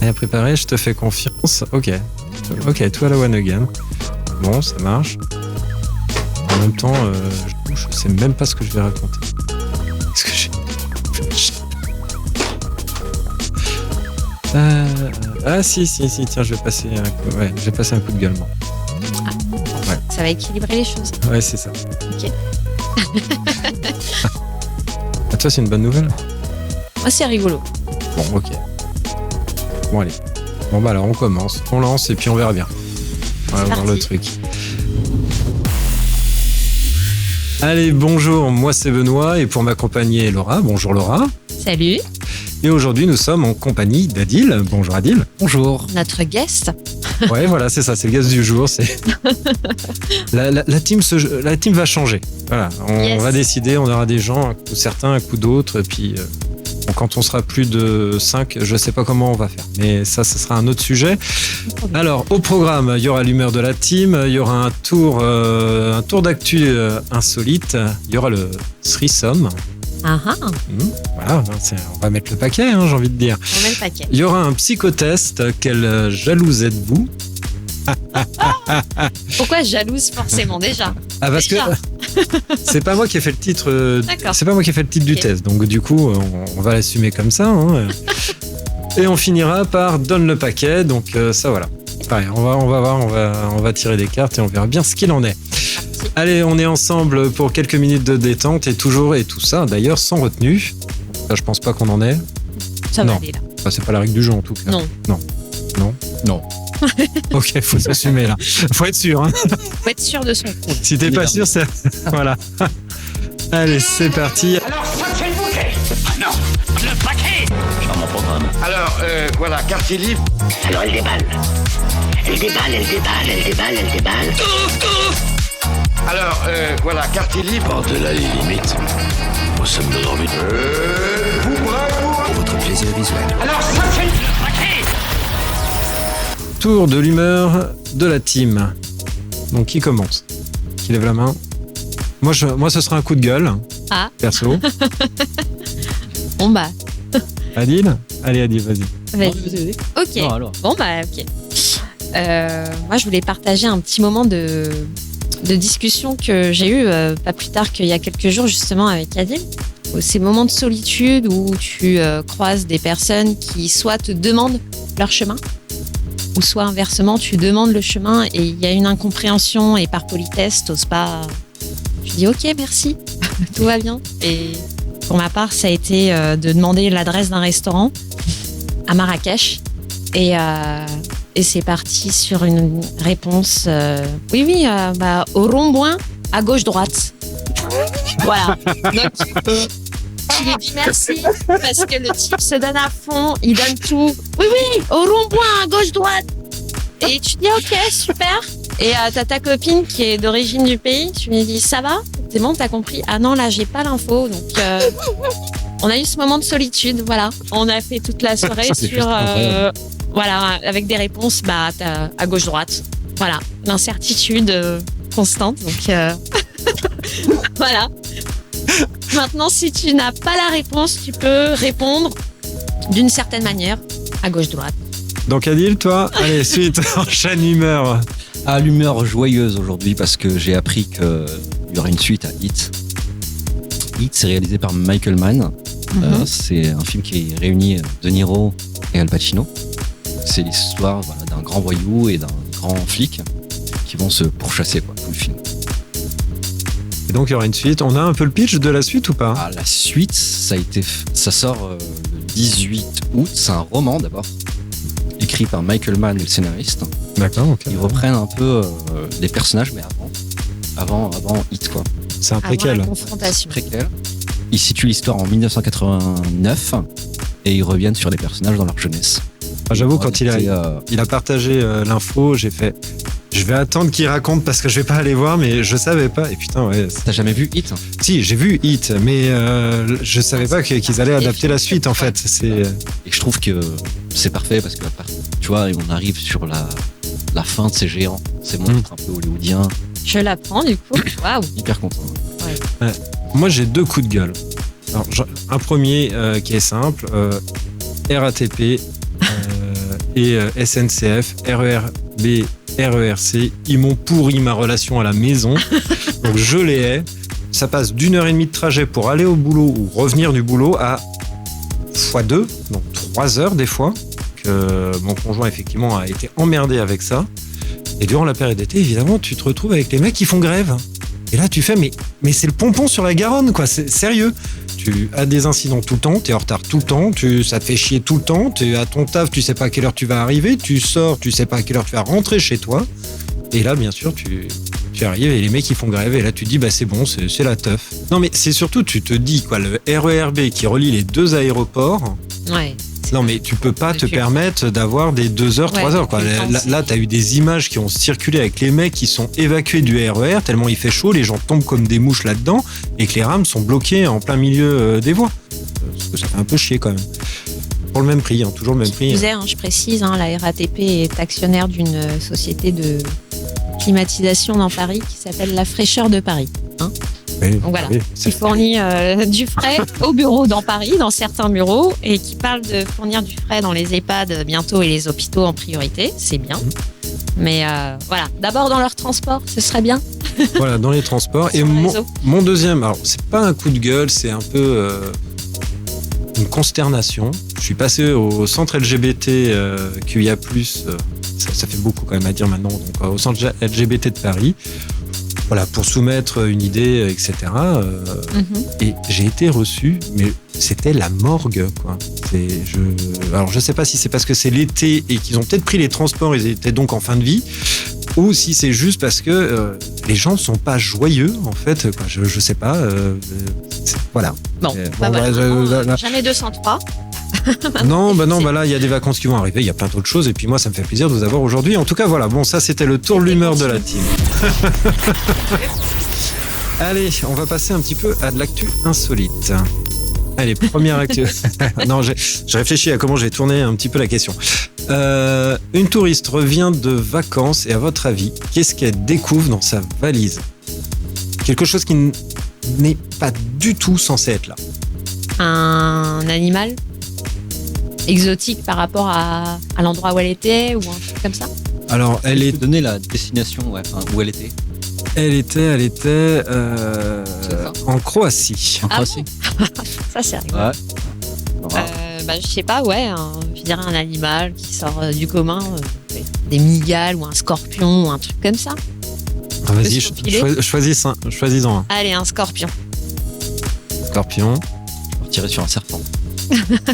Rien préparé, je te fais confiance. Ok, tout à la one again. Bon, ça marche. En même temps, je sais même pas ce que je vais raconter. Qu'est-ce que j'ai... si, tiens, je vais passer un coup de gueule, moi. Ouais. Ça va équilibrer les choses. Ouais, c'est ça. Ok. À toi, c'est une bonne nouvelle? Moi, c'est rigolo. Bon, ok. Bon, allez. Bon, bah alors, on commence. On lance et puis on verra bien. On va voir le truc. Allez, bonjour, moi c'est Benoît et pour m'accompagner Laura. Bonjour Laura. Salut. Et aujourd'hui, nous sommes en compagnie d'Adil. Bonjour Adil. Bonjour. Notre guest. Ouais, voilà, c'est ça, c'est le guest du jour. C'est... la team va changer. Voilà, on va décider, on aura des gens, un coup certains, un coup d'autres. Et puis, quand on sera plus de 5, je sais pas comment on va faire. Mais ça sera un autre sujet. Alors, au programme, il y aura l'humeur de la team, il y aura un tour d'actu insolite, il y aura le threesome. Voilà, on va mettre le paquet, j'ai envie de dire. On met le paquet. Il y aura un psychotest. Quelle jalouse êtes-vous? Pourquoi jalouse forcément déjà? Parce que c'est pas moi qui ai fait le titre. D'accord. C'est pas moi qui ai fait le titre du test. Donc du coup, on va l'assumer comme ça. Et on finira par donne le paquet. Donc ça voilà. Pareil, on va voir, on va tirer des cartes et on verra bien ce qu'il en est. Allez, on est ensemble pour quelques minutes de détente et tout ça, d'ailleurs, sans retenue. Ça, je pense pas qu'on en est. Ça va aller là. Enfin, c'est pas la règle du jeu en tout cas. Non. Ok, faut s'assumer là. Faut être sûr. Faut être sûr de son coup. Si t'es pas sûr, c'est... Voilà. Allez, c'est parti. Alors, ça, c'est le bouquet. Ah non, le paquet. Charmant programme. Alors, voilà, quartier libre. Alors elle déballe. Alors, voilà, quartier libre. Par-delà les limites, nous sommes nos orbites. Vous bravo. Pour votre plaisir visuel. Alors, ça, c'est le paquet. Tour de l'humeur de la team. Donc, qui commence? Qui lève la main? Moi, ce sera un coup de gueule. Perso. Bon bah. Adil? Allez, Adil, vas-y. Vas-y. Ok. Non, alors. Bon bah, ok. Moi, je voulais partager un petit moment de discussion que j'ai eu pas plus tard qu'il y a quelques jours justement avec Adil. Ces moments de solitude où tu croises des personnes qui soit te demandent leur chemin ou soit inversement tu demandes le chemin et il y a une incompréhension et par politesse t'oses pas. Tu dis ok merci, tout va bien. Et pour ma part ça a été de demander l'adresse d'un restaurant à Marrakech et c'est parti sur une réponse oui, au rond-point, à gauche-droite. Voilà. Donc, tu lui dis merci parce que le type se donne à fond, il donne tout. Oui, au rond-point, à gauche-droite. Et tu dis ok, super. Et t'as ta copine qui est d'origine du pays, tu lui dis ça va? C'est bon, t'as compris? Ah non, là, j'ai pas l'info. Donc, on a eu ce moment de solitude, voilà. On a fait toute la soirée sur... voilà, avec des réponses à gauche-droite. Voilà, l'incertitude constante. Donc, voilà. Maintenant, si tu n'as pas la réponse, tu peux répondre d'une certaine manière à gauche-droite. Donc Adil, toi, allez, suite, enchaîne l'humeur. À l'humeur joyeuse aujourd'hui parce que j'ai appris qu'il y aura une suite à Heat. Heat, c'est réalisé par Michael Mann. C'est un film qui réunit De Niro et Al Pacino. C'est l'histoire d'un grand voyou et d'un grand flic qui vont se pourchasser tout le film. Et donc il y aura une suite. On a un peu le pitch de la suite ou pas? La suite, ça sort le 18 août. C'est un roman d'abord, écrit par Michael Mann, le scénariste. D'accord, ok. Ils reprennent un peu les personnages, mais avant Hit, quoi. C'est un préquel. Avant la confrontation. Préquel. Ils situent l'histoire en 1989 et ils reviennent sur les personnages dans leur jeunesse. J'avoue, quand il a partagé l'info, j'ai fait... Je vais attendre qu'il raconte parce que je vais pas aller voir, mais je savais pas. Et putain, ouais. T'as jamais vu Hit? Si, j'ai vu Hit, mais je savais pas qu'ils allaient adapter la suite en fait. Et je trouve que c'est parfait parce que tu vois, on arrive sur la fin de ces géants, ces monstres un peu hollywoodiens. Je l'apprends du coup. Waouh. Hyper content. Ouais. Moi, j'ai 2 coups de gueule. Alors, un premier qui est simple, RATP, et SNCF, RERB, RERC, ils m'ont pourri ma relation à la maison. Donc je les hais. Ça passe d'1h30 de trajet pour aller au boulot ou revenir du boulot à x2, donc 3 heures des fois. Que mon conjoint effectivement a été emmerdé avec ça. Et durant la période d'été, évidemment, tu te retrouves avec les mecs qui font grève. Et là, tu fais, mais c'est le pompon sur la Garonne, quoi. C'est sérieux. Tu as des incidents tout le temps, tu es en retard tout le temps, ça te fait chier tout le temps, tu es à ton taf, tu sais pas à quelle heure tu vas arriver, tu sors, tu sais pas à quelle heure tu vas rentrer chez toi. Et là, bien sûr, tu arrives et les mecs, ils font grève. Et là, tu te dis, bah, c'est bon, c'est la teuf. Non, mais c'est surtout, tu te dis, quoi, le RERB qui relie les 2 aéroports. Ouais. Non, mais tu peux pas te permettre d'avoir des 2 heures, 3 heures, quoi. Là, t'as eu des images qui ont circulé avec les mecs qui sont évacués du RER tellement il fait chaud, les gens tombent comme des mouches là-dedans et que les rames sont bloquées en plein milieu des voies. Parce que ça fait un peu chier quand même. Pour le même prix, toujours le même prix. Je précise, la RATP est actionnaire d'une société de climatisation dans Paris qui s'appelle La Fraîcheur de Paris. Oui, donc voilà, oui, qui fournit du frais aux bureaux dans Paris, dans certains bureaux, et qui parle de fournir du frais dans les EHPAD bientôt et les hôpitaux en priorité, c'est bien. Mais voilà, d'abord dans leur transport, ce serait bien. Voilà, dans les transports. Et mon deuxième, alors c'est pas un coup de gueule, c'est un peu une consternation. Je suis passé au centre LGBT QIA+, ça fait beaucoup quand même à dire maintenant, donc au centre LGBT de Paris. Voilà, pour soumettre une idée, etc. Et j'ai été reçu, mais c'était la morgue, quoi. Alors, je sais pas si c'est parce que c'est l'été et qu'ils ont peut-être pris les transports, ils étaient donc en fin de vie, ou si c'est juste parce que les gens ne sont pas joyeux, en fait. Quoi. Je sais pas. Voilà. Bon, jamais 203. Non, là, il y a des vacances qui vont arriver, il y a plein d'autres choses, et puis moi, ça me fait plaisir de vous avoir aujourd'hui. En tout cas, voilà, bon, ça, c'était le tour de l'humeur de la team. Allez, on va passer un petit peu à de l'actu insolite. Allez, première actu. Non, je réfléchis à comment je vais tourner un petit peu la question. Une touriste revient de vacances, et à votre avis, qu'est-ce qu'elle découvre dans sa valise ? Quelque chose qui n'est pas du tout censé être là. Un animal exotique par rapport à l'endroit où elle était ou un truc comme ça. Alors, elle est donnée la destination où elle était. Elle était en Croatie. En Croatie. Ça, c'est rigolo. Je sais pas, je dirais un animal qui sort du commun, des migales ou un scorpion ou un truc comme ça. Ah, vas-y, choisis-en un. Allez, un scorpion. Scorpion. Je vais tirer sur un serpent.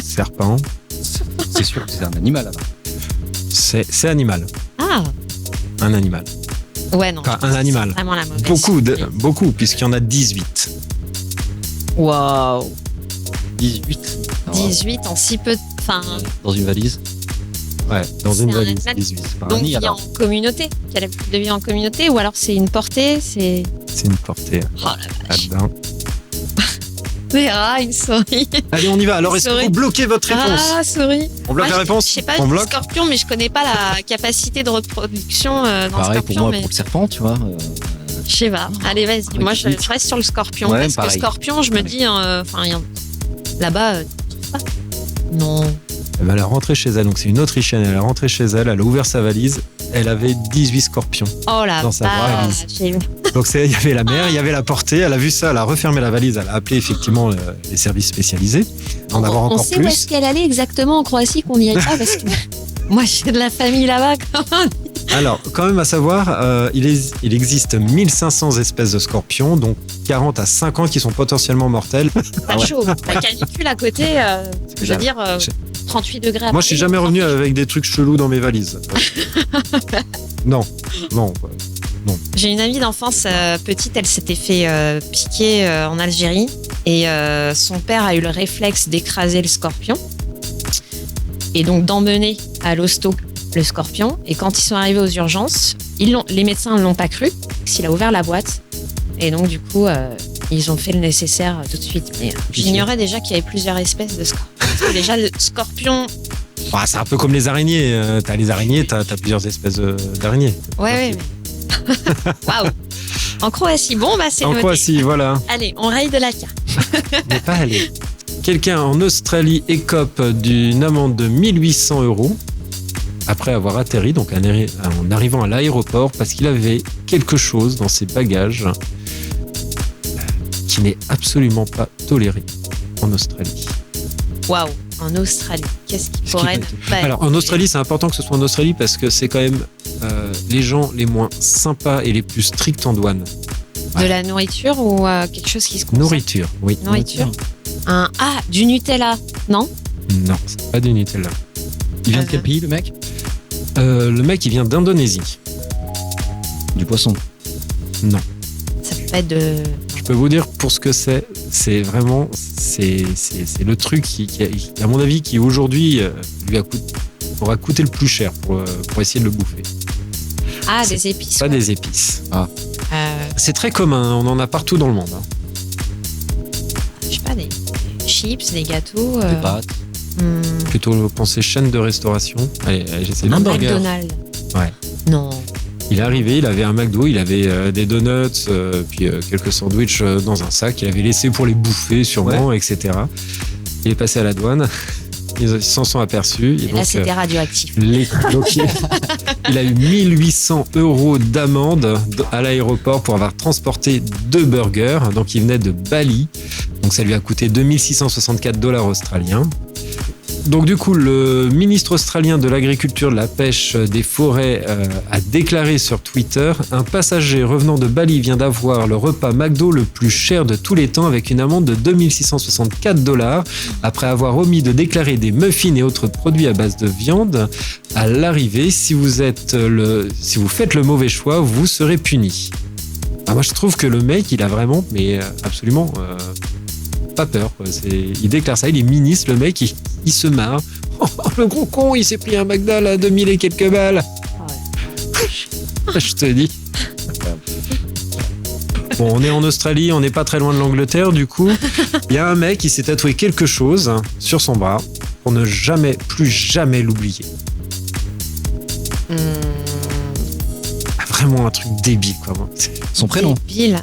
Serpent. C'est sûr que c'est un animal là-bas. C'est animal. Ah. Un animal. Ouais, non. Enfin, un animal. Vraiment la mauvaise. Beaucoup, puisqu'il y en a 18. Waouh. 18. 18 en si peu de... Enfin... Dans une valise. Ouais, dans une valise. 18. Donc il y a en communauté. Qu'elle a plus de vie en communauté, ou alors c'est une portée, c'est une portée. Oh la vache. Là-dedans. Des rats, une souris. Allez, on y va. Alors, est-ce que vous bloquez votre réponse ? Ah, souris. On bloque la réponse ? Je sais pas, on je bloque dis scorpion, mais je connais pas la capacité de reproduction dans pareil, scorpion. pour moi, mais... pour le serpent, tu vois. Je sais pas. Allez, vas-y. Moi, je reste sur le scorpion. Ouais, parce pareil. que scorpion, je me dis, là-bas, pas. Non. Elle est rentrée chez elle, donc c'est une Autrichienne. Elle est rentrée chez elle, elle a ouvert sa valise. Elle avait 18 scorpions. Oh la dans sa valise. Donc il y avait la mère, il y avait la portée. Elle a vu ça, elle a refermé la valise. Elle a appelé effectivement les services spécialisés. On sait où est-ce qu'elle allait exactement en Croatie, qu'on n'y aille pas, parce que moi j'ai de la famille là-bas. Alors, quand même à savoir, il existe 1500 espèces de scorpions, donc 40 à 50 qui sont potentiellement mortels. Pas chaud. La canicule à côté, je veux dire, 38 degrés à Moi, je suis jamais revenu avec des trucs chelous dans mes valises. Non. J'ai une amie d'enfance petite, elle s'était fait piquer en Algérie et son père a eu le réflexe d'écraser le scorpion et donc d'emmener à l'hosto le scorpion. Et quand ils sont arrivés aux urgences, les médecins ne l'ont pas cru, s'il a ouvert la boîte. Et donc du coup, ils ont fait le nécessaire tout de suite. Mais j'ignorais déjà qu'il y avait plusieurs espèces de scorpions. Parce que déjà, le scorpion... c'est un peu comme les araignées. T'as les araignées, t'as plusieurs espèces d'araignées. Ouais. Waouh. En Croatie, c'est en noté. Croatie, voilà. Allez, on raye de la carte. Mais pas aller. Quelqu'un en Australie écope d'une amende de 1 800 €. après avoir atterri, donc en arrivant à l'aéroport, parce qu'il avait quelque chose dans ses bagages qui n'est absolument pas toléré en Australie. Waouh, en Australie, qu'est-ce qui pourrait ne pas Alors être- en Australie, c'est important que ce soit en Australie parce que c'est quand même les gens les moins sympas et les plus stricts en douane. De la nourriture ou quelque chose qui se consomme? Nourriture, oui. Nourriture. Du Nutella, non? Non, c'est pas du Nutella. Il vient de quel pays, le mec? Le mec, il vient d'Indonésie. Du poisson. Non. Ça peut pas être de... Je peux vous dire pour ce que c'est vraiment, c'est le truc qui, à mon avis, qui aujourd'hui aura coûté le plus cher pour essayer de le bouffer. Ah, C'est des épices. Pas ouais. des épices. Euh, C'est très commun, on en a partout dans le monde. je sais pas, des chips, des gâteaux. Des pâtes. Plutôt penser chaîne de restauration. Allez, j'essaie de Un hamburger. McDonald's. Ouais. Non. Il est arrivé, il avait un McDo, il avait des donuts, puis quelques sandwichs dans un sac. Il avait laissé pour les bouffer sûrement, etc. Il est passé à la douane. Ils s'en sont aperçus. Et là, c'était radioactif. Donc, il a eu 1800 € d'amende à l'aéroport pour avoir transporté 2 burgers. Donc, il venait de Bali. Donc, ça lui a coûté 2664 $ australiens. Donc, du coup, le ministre australien de l'Agriculture, de la Pêche, des Forêts a déclaré sur Twitter: un passager revenant de Bali vient d'avoir le repas McDo le plus cher de tous les temps avec une amende de 2664 $ après avoir omis de déclarer des muffins et autres produits à base de viande. À l'arrivée, si vous faites le mauvais choix, vous serez puni. Ah, moi, je trouve que le mec, il a vraiment, mais absolument pas peur, quoi. Il déclare ça, il est ministre, le mec, il se marre. Oh, le gros con, il s'est pris un McDonald's à 2000 et quelques balles. Je te dis. Bon, on est en Australie, on n'est pas très loin de l'Angleterre, du coup. Il y a un mec qui s'est tatoué quelque chose sur son bras pour ne plus jamais l'oublier. Ah, vraiment un truc débile, quoi. Son prénom. Débile.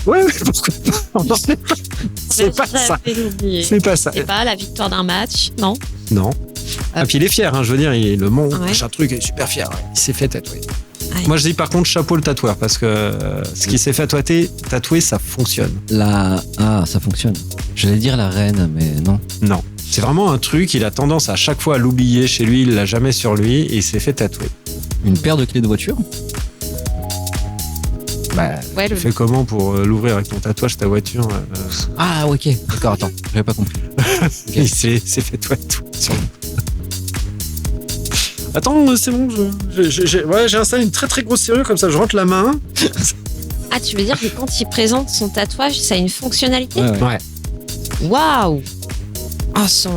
Ouais, pourquoi pas. C'est pas ça. C'est pas ça. C'est pas la victoire d'un match, non? Non. Ah, puis il est fier, je veux dire, le monde, Ouais. machin truc, il est super fier. Il s'est fait tatouer. Ouais. Moi, je dis par contre chapeau le tatoueur, parce que ce qui s'est fait tatouer, ça fonctionne. Ça fonctionne. J'allais dire la reine, mais non. Non. C'est vraiment un truc, il a tendance à chaque fois à l'oublier chez lui, il l'a jamais sur lui, et il s'est fait tatouer. Une paire de clés de voiture. Bah, Ouais, tu fais comment pour l'ouvrir avec ton tatouage, ta voiture Ah, ok. D'accord, attends. J'avais pas compris. Il s'est fait tatouer sur lui. Attends, c'est bon, j'ai installé une très très grosse serrure, comme ça je rentre la main. Ah, tu veux dire que quand il présente son tatouage, ça a une fonctionnalité? Ouais. Waouh! Oh,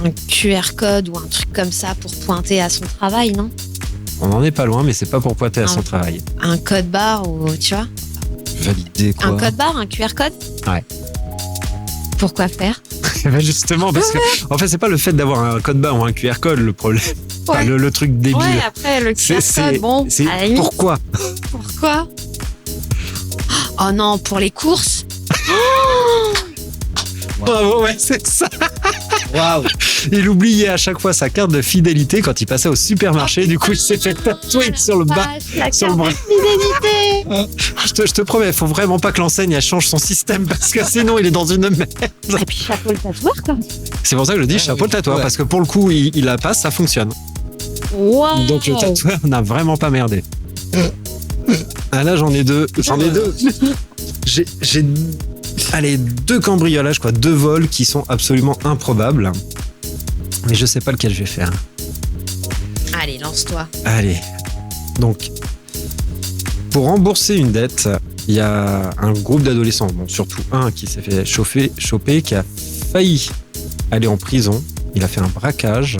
un QR code ou un truc comme ça pour pointer à son travail, non? On n'en est pas loin, mais c'est pas pour pointer à son travail. Un code barre ou, tu vois? Validé, quoi. Un code barre, un QR code? Ouais. Pourquoi faire? Ben justement, parce que en fait, c'est pas le fait d'avoir un code barre ou un QR code le problème. Enfin, Ouais. le truc débile. Ouais, après, le QR code, bon, c'est à la limite, pourquoi pourquoi? Oh non, pour les courses? Bravo, ouais, c'est ça. Waouh. Il oubliait à chaque fois sa carte de fidélité quand il passait au supermarché. Du coup, il s'est fait tatouer sur le bas. La Sur le carte bras. de fidélité! Je te promets, il faut vraiment pas que l'enseigne elle change son système parce que sinon il est dans une merde. Et puis chapeau le tatoueur, quoi. C'est pour ça que je dis chapeau le tatoueur, Ouais. parce que pour le coup, il la passe, ça fonctionne. Wow. Donc le tatoueur n'a vraiment pas merdé. Ah là, j'en ai deux. J'ai allez, 2 cambriolages, quoi, 2 vols qui sont absolument improbables. Mais je sais pas lequel je vais faire. Allez, lance-toi. Allez. Donc, pour rembourser une dette, il y a un groupe d'adolescents, bon, surtout un qui s'est fait choper, qui a failli aller en prison. Il a fait un braquage.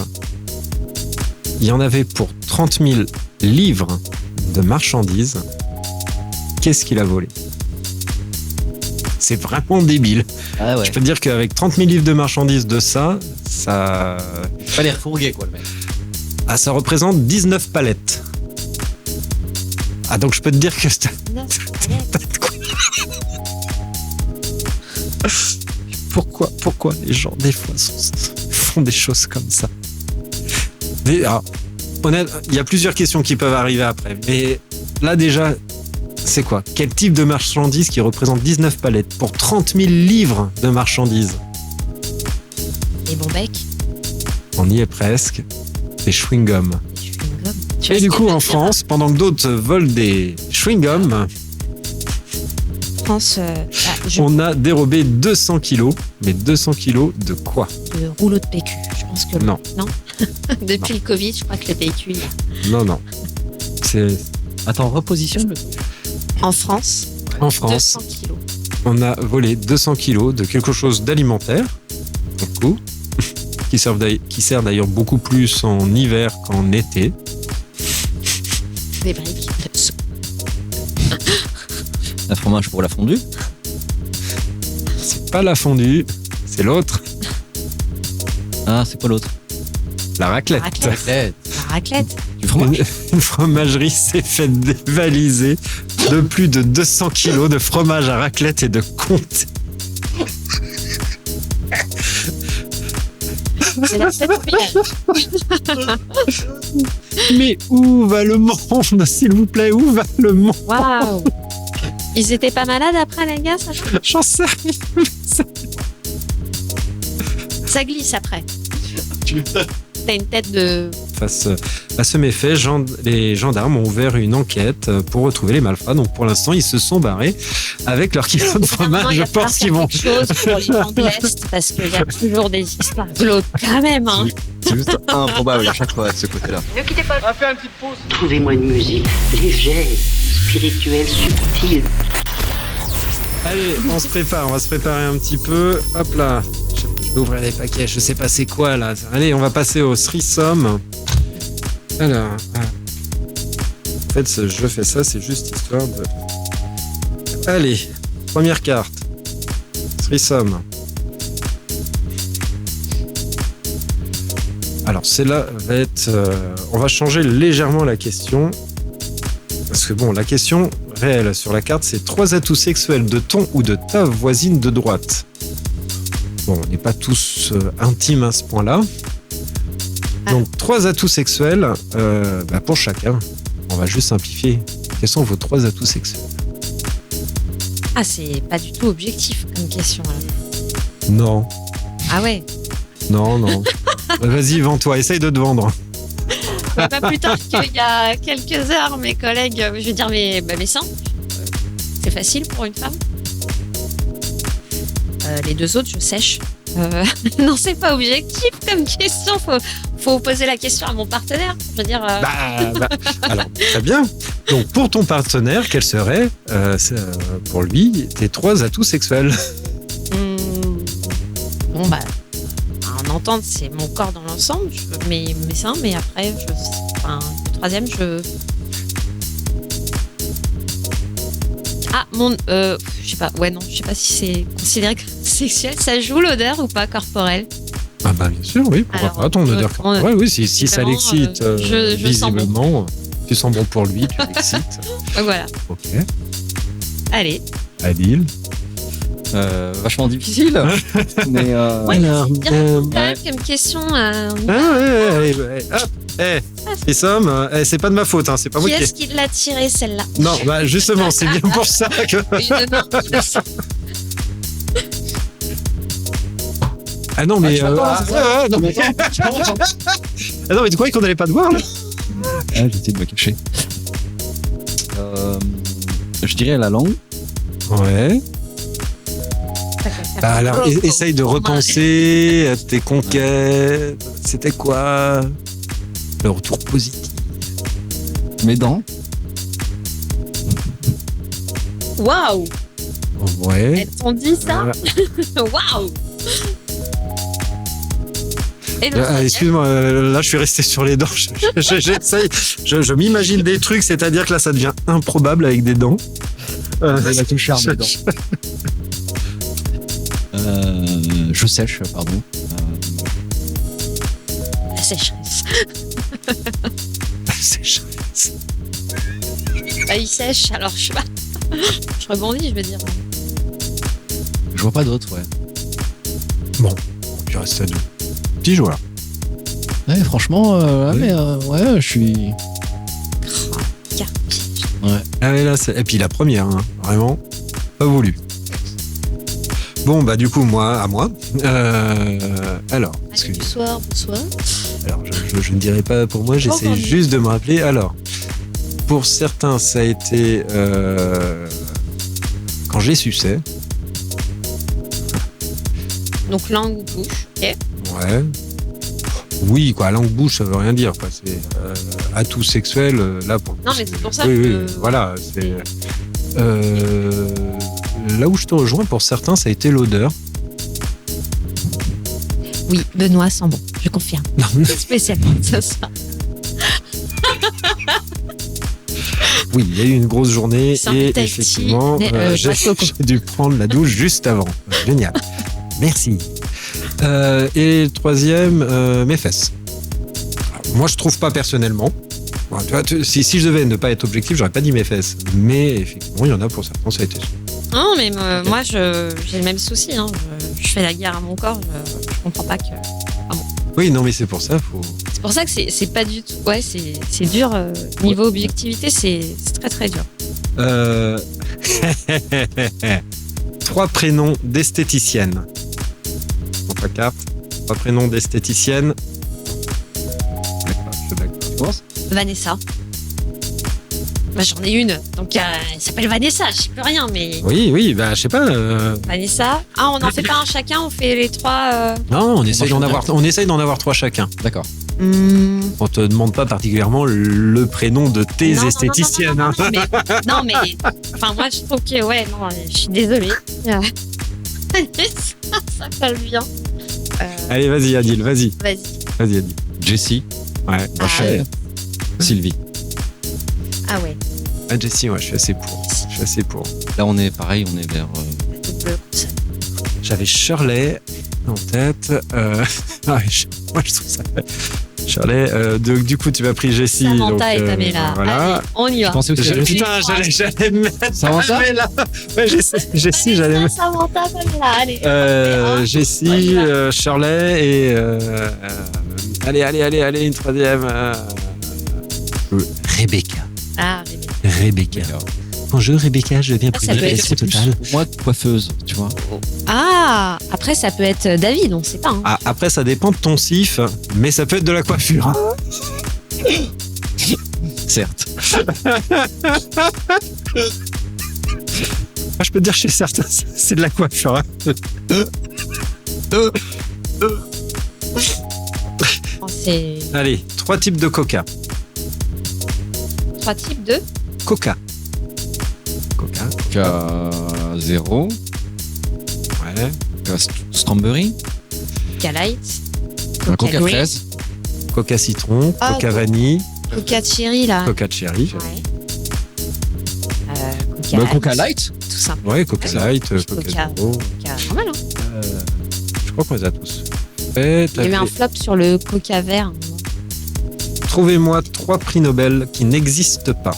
Il y en avait pour 30 000 livres de marchandises. Qu'est-ce qu'il a volé? C'est vraiment débile. Ah ouais. Je peux te dire qu'avec 30 000 livres de marchandises de ça Pas l'air fourgué, quoi, le mec. ça représente 19 palettes. Ah, donc je peux te dire que Pourquoi les gens, des fois, font des choses comme ça? Alors, il y a plusieurs questions qui peuvent arriver après. Mais là, déjà, c'est quoi? Quel type de marchandises qui représente 19 palettes pour 30 000 livres de marchandises? Les bons becs. On y est presque. Des chewing-gums. Les chewing-gums. Et du coup, en France, pendant que d'autres volent des chewing-gums, France, on a dérobé 200 kilos. Mais 200 kilos de quoi? de rouleau de PQ. Je pense que Non. Depuis le Covid, je crois que le PQ. Non. C'est Attends, repositionne. En France, en France. 200 kilos. On a volé 200 kilos de quelque chose d'alimentaire, beaucoup, qui sert d'ailleurs beaucoup plus en hiver qu'en été. Des briques. Un fromage pour la fondue. C'est pas la fondue, c'est l'autre, Ah, c'est quoi l'autre? la raclette. La raclette. Du fromage. Une fromagerie s'est fait dévaliser de plus de 200 kilos de fromage à raclette et de comté. C'est la fête royale. Mais où va le monde, s'il vous plaît? Où va le monde? Waouh. Ils étaient pas malades après, les gars, ça? J'en sais rien. Ça glisse après. T'as une tête de... Face à ce méfait, les gendarmes ont ouvert une enquête pour retrouver les malfrats. Donc pour l'instant, ils se sont barrés avec leur kilo de fromage. Je pense qu'ils vont... quelque chose pour les gens de l'Est, parce qu'il y a toujours des histoires glauques quand même. Hein. C'est juste improbable à chaque fois de ce côté-là. Ne quittez pas. On va faire une petite pause. Trouvez-moi une musique légère, spirituelle, subtile. Allez, on va se préparer un petit peu. Hop là, je vais ouvrir les paquets, je sais pas c'est quoi là. Allez, on va passer au threesome. Alors, en fait, je fais ça, c'est juste histoire de... Allez, première carte. Threesome. Alors, celle-là va être... on va changer légèrement la question. Parce que bon, la question réelle sur la carte, c'est 3 atouts sexuels de ton ou de ta voisine de droite. Bon, on n'est pas tous intimes à ce point-là. Donc, 3 atouts sexuels pour chacun. On va juste simplifier. Quels sont vos 3 atouts sexuels? Ah, c'est pas du tout objectif comme question. Là. Non, Ah ouais. non. Vas-y, vends-toi, essaye de te vendre. Pas plus tard qu'il y a quelques heures, mes collègues, je veux dire mes seins. C'est facile pour une femme. Les 2 autres, je sèche. Non, c'est pas objectif comme question. Faut poser la question à mon partenaire. Je veux dire. Alors, très bien. Donc, pour ton partenaire, quels seraient, pour lui, tes 3 atouts sexuels? Bon, en entente, c'est mon corps dans l'ensemble, mes seins, mais après, le troisième, Ah, je sais pas, je sais pas si c'est considéré comme sexuel. Ça joue l'odeur ou pas corporelle? Ah bah bien sûr, oui, pourquoi Alors, pas, ton odeur corporelle, oui, si ça visiblement, l'excite, je sens visiblement, tu sens bon pour lui, tu l'excites. Voilà. Ok. Allez. Adil. Vachement difficile. Mais Alors, Quand même comme question. allez, hop, les sommes, c'est pas de ma faute, hein, c'est pas moi Qui qui... est-ce qui l'a tiré celle-là? Non, bah justement, c'est bien pour ça que... Innocent. Ah non, mais... non, mais... ah non, mais tu croyais qu'on allait pas te voir, là? j'essaie de me cacher. Je dirais la langue. Ouais. Bah alors, essaye de repenser à tes conquêtes. C'était quoi le retour positif? Mes dents. Waouh! Ouais. Elles t'ont dit ça? Waouh! Et le troisième? Excuse-moi, là je suis resté sur les dents. J'essaye, je m'imagine des trucs, c'est-à-dire que là ça devient improbable avec des dents. Il a tout charme, mes dents. Je sèche, pardon. La sécheresse. Sécheresse. Bah, il sèche, alors je sais pas. Je rebondis, je veux dire. Je vois pas d'autres, ouais. Bon, tu restes à 2. Petit joueur. Ouais, franchement, je suis. Ah mais là, et puis la première, hein, vraiment, pas voulu. Bon, bah du coup, à moi. Alors, parce que, Bonsoir. alors je ne dirais pas pour moi, j'essaie Entendu. juste de me rappeler. Alors, pour certains, ça a été quand j'ai sucé. Donc langue ou bouche. Ok. Ouais. Oui, quoi, langue-bouche, ça veut rien dire. Quoi. C'est atout sexuel, là pour le coup, Non, mais c'est pour ça oui, que. oui, voilà. C'est, là où je te rejoins, pour certains, ça a été l'odeur. Oui, Benoît sent bon. Je confirme. Non, Spécialement ça. oui, il y a eu une grosse journée C'est un et peu tactile, effectivement, mais, j'ai pas coco. j'ai dû prendre la douche juste avant. Génial. Merci. Et le troisième, mes fesses. Alors, moi, je trouve pas personnellement. Bon, tu vois, si je devais ne pas être objectif, j'aurais pas dit mes fesses. Mais effectivement, il y en a pour certains, ça a été. Non, mais moi, j'ai le même souci. Hein. Je fais la guerre à mon corps. Je comprends pas que. Oui, non, mais c'est pour ça, faut. C'est pour ça que c'est pas du tout. Ouais, c'est dur. Niveau objectivité, c'est très très dur. 3 prénoms d'esthéticienne. Dans ta carte, 3 prénoms d'esthéticienne. D'accord, je suis d'accord. Tu penses ? Vanessa. Bah, j'en ai une. Donc, elle s'appelle Vanessa. Je sais plus rien, mais. Oui, bah, je sais pas. Vanessa. Ah, on n'en fait pas un chacun. On fait les 3. Non, on essaye d'en avoir 3 chacun. D'accord. On te demande pas particulièrement le prénom de tes esthéticiennes. Non, mais enfin moi je trouve que ouais, non, je suis désolée. Ça colle bien. Allez, vas-y, Adil, vas-y. Vas-y. Vas-y, Adil. Jessie, Ouais. Rachel, Sylvie. Ah ouais. Ah, Jessie, ouais, je suis assez pour. Là, on est pareil, on est vers. Double conseil. J'avais Shirley en tête. Moi, je trouve ça. Shirley, du coup, tu m'as pris Jessie. Samantha donc, et Pamela. Voilà. Allez, on y va. Je pensais aussi à Jessie. Putain, j'allais mettre Samantha Pamela. Ouais, Jessie, j'allais mettre. Samantha, Pamela, allez. Jessie, Shirley et. Allez, une troisième. Rebecca. Ah, Rebecca. Bonjour Rebecca, je viens pour ça une peut être question totale. Pour moi, coiffeuse, tu vois. Ah, après ça peut être David, on sait pas. Hein. Ah, après, ça dépend de ton sif, mais ça peut être de la coiffure. Hein. Certes. Je peux te dire chez certains, c'est de la coiffure. Hein. Oh, c'est Allez, 3 types de coca. 3 types de. Coca. Coca zéro, Ouais. Coca strawberry, Coca Light, Coca Green, fraise, Coca citron, Ah, Coca bon. vanille, Coca Cherry là. Coca cherry. Ouais. Coca light. Tout simple. Ouais, Coca light, Coca Coca. zéro. Coca normal. Hein. Je crois qu'on les a tous. Fait, Il y a eu un flop sur le Coca vert. Trouvez-moi 3 prix Nobel qui n'existent pas.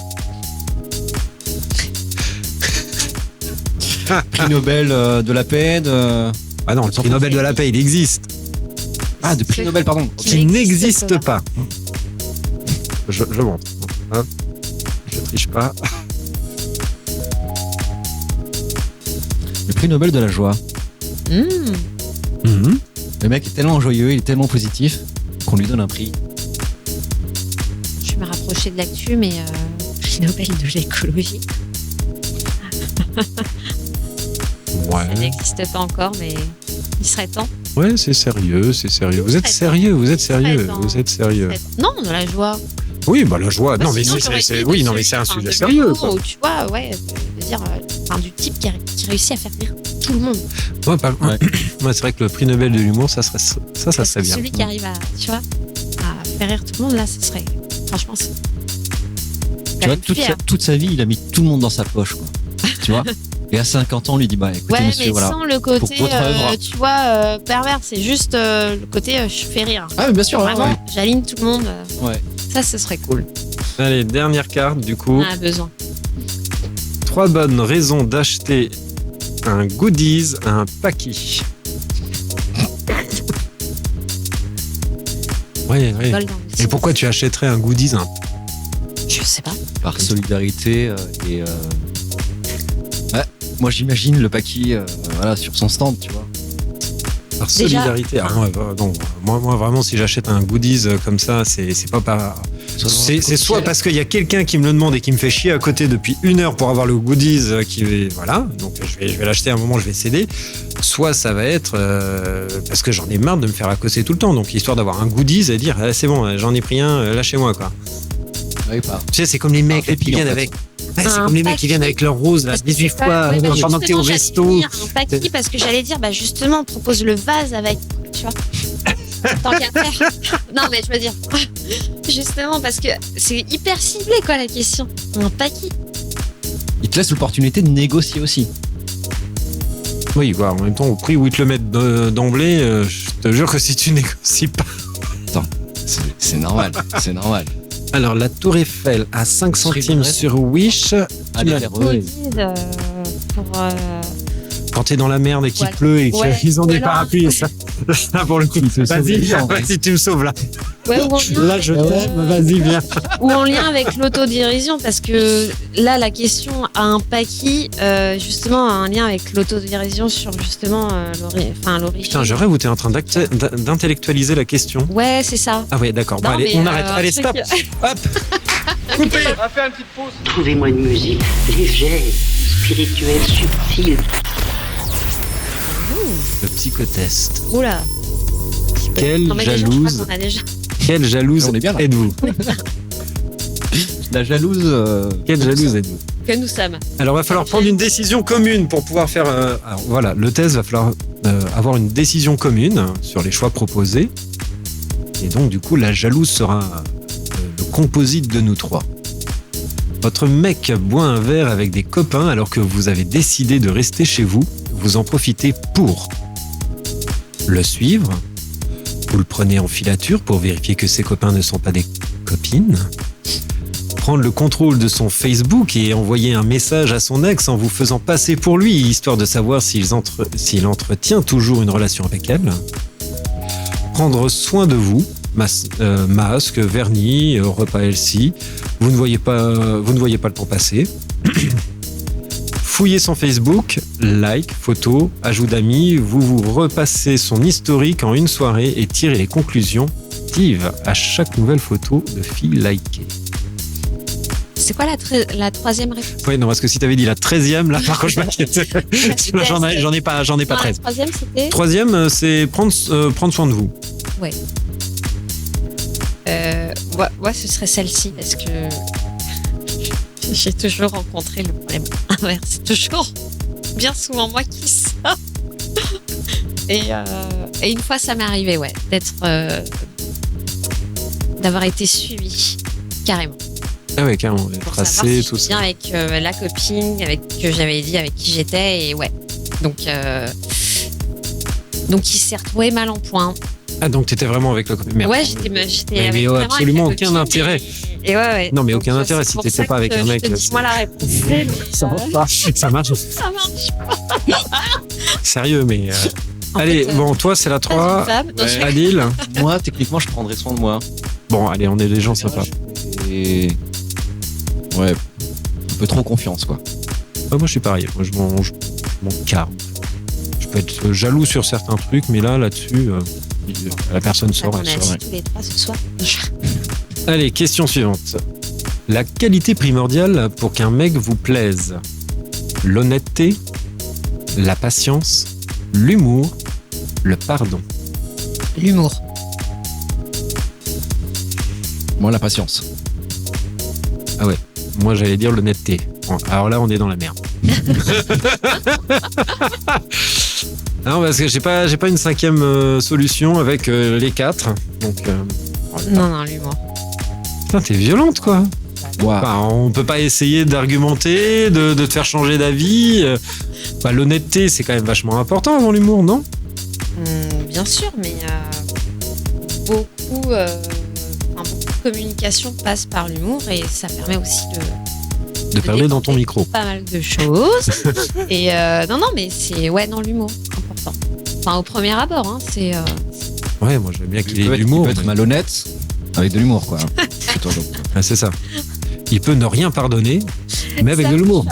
Prix Nobel de la paix, de. Ah non, le prix Nobel de la paix, il existe. Ah, de prix Nobel, pardon. Qui n'existe pas. Je montre. Hop. Je triche pas. Le prix Nobel de la joie. Mhm. Le mec est tellement joyeux, il est tellement positif qu'on lui donne un prix. Je vais me rapprocher de l'actu, mais prix Nobel de l'écologie. Ouais. Ça n'existe pas encore, mais il serait temps. Ouais, c'est sérieux. Vous êtes sérieux. Non, de la joie. Oui, bah la joie. Non, mais Sinon, c'est j'aurais dit oui, des non, mais sujets, c'est un enfin, sujet de sérieux. l'humour, Quoi. ou tu vois, ouais, de dire, du type qui réussit à faire rire tout le monde. Moi, Ouais. moi, c'est vrai que le prix Nobel de l'humour, ça serait bien. Celui qui arrive à, tu vois, à faire rire tout le monde, là, ce serait, franchement, c'est Tu vois, toute sa vie, il a mis tout le monde dans sa poche, quoi. Tu vois. Et à 50 ans, on lui dit, bah écoutez, ouais, monsieur, mais voilà. sans le côté, Pour votre œuvre. tu vois, pervers, c'est juste le côté je fais rire. Ah, mais bien sûr, Vraiment, ouais. j'aligne tout le monde. Ouais. Ça, ce serait cool. Allez, dernière carte, du coup. On en a besoin. 3 bonnes raisons d'acheter un goodies à un paquis. Ouais, ouais. rigole dans le Et film. pourquoi tu achèterais un goodies Je sais pas. Par solidarité et ouais, moi j'imagine le Paki voilà, sur son stand, tu vois. par Déjà- solidarité? Non, moi, vraiment, si j'achète un goodies comme ça, c'est pas par. C'est soit parce qu'il y a quelqu'un qui me le demande et qui me fait chier à côté depuis 1 heure pour avoir le goodies voilà, donc je vais l'acheter à un moment, je vais céder. Soit ça va être parce que j'en ai marre de me faire accoster tout le temps, donc histoire d'avoir un goodies et dire ah, c'est bon, j'en ai pris un, lâchez-moi quoi. Ouais, pas. Tu sais, c'est comme les mecs Un qui répit, viennent en fait. avec. Ouais, c'est Un comme les mecs qui viennent avec leur rose là, Parce que 18 c'est pas- fois ouais, bah, pendant que t'es au justement, resto. j'allais dire un paquet parce que j'allais dire, bah justement, on propose le vase avec, tu vois. Tant qu'à faire. Non, mais je veux dire, justement, parce que c'est hyper ciblé, quoi, la question. Un paquet. Il te laisse l'opportunité de négocier aussi. Oui, bah, en même temps, au prix où ils te le mettent d'emblée, je te jure que si tu négocies pas. C'est normal, c'est normal. Alors, la Tour Eiffel à 5 centimes sur Wish. Allez, l'as- faire Goodies, pour. Quand t'es dans la merde et qu'il Ouais. pleut et qu'ils Ouais. ont Ou des alors- parapluies, ça. Là, pour le coup, te sauve vas-y, les gens, ouais. vas-y, tu me sauves là. Ouais, ou en lien, Là, je t'aime, vas-y, viens. ou en lien avec l'autodérision, parce que là, la question a un paquet, justement, a un lien avec l'autodérision sur justement l'origine. Putain, je rêve où t'es en train d'intellectualiser la question. Ouais, c'est ça. Ah ouais, d'accord. Bon, Non, allez, mais, on arrête. Allez, un truc- stop. Hop. Coupé. Trouvez-moi une musique légère, spirituelle, subtile. Le psychotest. Oula. Quelle Non, mais déjà, je jalouse, crois qu'on a déjà. quelle jalouse On est bien là. êtes-vous? La jalouse. Quelle jalouse êtes-vous? Que nous sommes. Alors, va falloir prendre une décision commune pour pouvoir faire. Alors, voilà, le test va falloir avoir une décision commune sur les choix proposés. Et donc, du coup, la jalouse sera le composite de nous trois. Votre mec boit un verre avec des copains alors que vous avez décidé de rester chez vous. Vous en profitez pour le suivre. Vous le prenez en filature pour vérifier que ses copains ne sont pas des copines. Prendre le contrôle de son Facebook et envoyer un message à son ex en vous faisant passer pour lui, histoire de savoir s'il entretient toujours une relation avec elle. Prendre soin de vous, masque, vernis, repas healthy. Vous ne voyez pas le temps passer. Fouillez son Facebook, like, photo, ajout d'amis, vous repassez son historique en une soirée et tirez les conclusions à chaque nouvelle photo de fille likée. C'est quoi la troisième réponse? Ouais, non, parce que si t'avais dit la 13e, là, par contre, je m'inquiète. J'en ai pas Non, 13. la troisième, c'était. Troisième, c'est prendre soin de vous. Ouais, ce serait celle-ci parce que j'ai toujours rencontré le problème inverse. C'est toujours bien souvent moi qui sors. Et une fois, ça m'est arrivé, ouais, d'avoir été suivie carrément. Ah ouais, carrément. Pour Tracé, savoir si tout je suis bien ça. avec la copine que j'avais dit avec qui j'étais et ouais. Donc il s'est retrouvé mal en point. Ah, donc t'étais vraiment avec le copain. Merde. Ouais, j'étais Mais avec vraiment absolument avec la aucun copine intérêt. Et ouais. Non, mais Donc, aucun c'est intérêt si pour t'étais ça pas avec que un mec. Je te dis, moi la réponse. Ça marche pas. Ça marche. Ça marche. Sérieux, mais. En Allez, fait, bon, toi, c'est la 3. Pas une femme. Non, je- Adil. Moi, techniquement, je prendrais soin de moi. Bon, allez, on est des gens sympas. Et. Ouais. Un peu trop confiance, quoi. Ouais, moi, je suis pareil. Moi, je m'en carre. Je peux être jaloux sur certains trucs, mais là-dessus, la personne sort. On Elle a sort. dit tous les trois ce soir. Allez, question suivante. La qualité primordiale pour qu'un mec vous plaise. L'honnêteté, la patience, l'humour, le pardon. L'humour. Moi, la patience. Moi, j'allais dire l'honnêteté. Bon, alors là, on est dans la merde. Non, parce que j'ai pas une 5e solution avec les 4. Donc, Non, l'humour. putain, t'es violente, quoi. Waouh. Enfin, on peut pas essayer d'argumenter, de te faire changer d'avis. L'honnêteté, c'est quand même vachement important avant l'humour, non? Bien sûr, mais beaucoup de communication passe par l'humour et ça permet aussi De parler dans ton micro. pas mal de choses. Et non, mais c'est l'humour, important. Enfin, au premier abord, hein, c'est Ouais, moi j'aime bien qu'il ait de Il l'humour. peut être mais- malhonnête avec de l'humour, quoi. C'est toi, donc. Ah, c'est ça. Il peut ne rien pardonner, mais avec Ça de l'humour.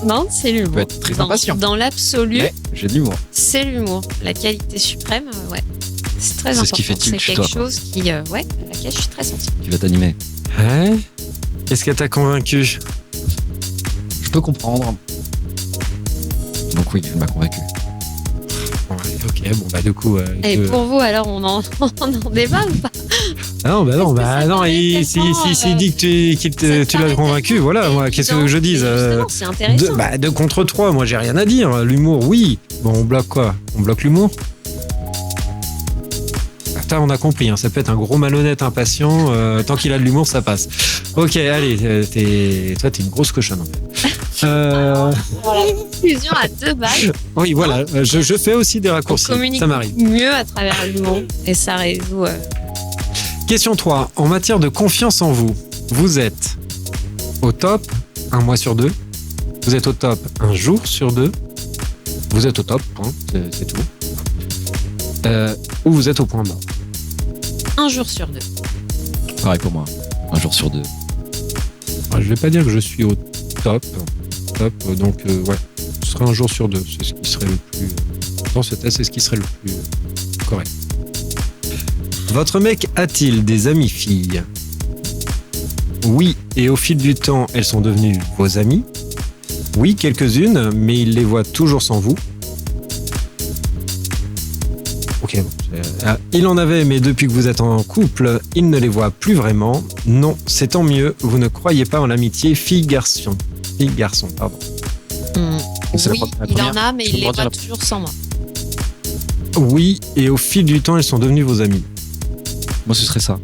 Non, c'est l'humour. peut être très Dans- impatient. Dans l'absolu, Mais j'ai de l'humour. c'est l'humour. La qualité suprême, ouais. C'est très C'est important. ce qui fait tilt C'est chez quelque toi, quoi. chose qui, ouais, à laquelle je suis très sensible. Qui va t'animer. Ouais. Qu'est-ce qui t'a convaincu? Je peux comprendre. Donc oui, il m'a convaincu. Ouais, ok, bon bah du coup. Et pour vous, alors, on en débat ou pas? Ah non, bah non, Est-ce que bah ça non, t'arrive s'il tellement, dit que tu l'as convaincu, voilà, moi, qu'est-ce que je dise Justement, c'est intéressant. deux contre 3, moi j'ai rien à dire. L'humour, oui. Bon, on bloque quoi? On bloque l'humour? Attends, on a compris, hein, ça peut être un gros malhonnête impatient, tant qu'il a de l'humour, ça passe. Ok, allez, toi t'es une grosse cochonne en fait. Conclusion à 2 balles. Oui, voilà, je fais aussi des On raccourcis, communique ça m'arrive. mieux à travers l'humour et ça résout. Question 3. En matière de confiance en vous, vous êtes au top 1 mois sur 2, vous êtes au top 1 jour sur 2, vous êtes au top, hein, c'est tout. Ou vous êtes au point bas. 1 jour sur 2. Pareil pour moi. Un jour sur 2. Alors, je vais pas dire que je suis au top, donc ouais, ce serait 1 jour sur 2, c'est ce qui serait le plus... dans ce test, c'est ce qui serait le plus correct. Votre mec a-t-il des amies filles? Oui, et au fil du temps, elles sont devenues vos amies. Oui, quelques-unes, mais il les voit toujours sans vous. Ok, bon. Il en avait, mais depuis que vous êtes en couple, il ne les voit plus vraiment. Non, c'est tant mieux, vous ne croyez pas en l'amitié fille-garçon. Fille-garçon, pardon. C'est Oui, la il première. en a, mais Tu il peux les me redire voit la- toujours sans moi. Oui, et au fil du temps, elles sont devenues vos amies. Moi, ce serait ça.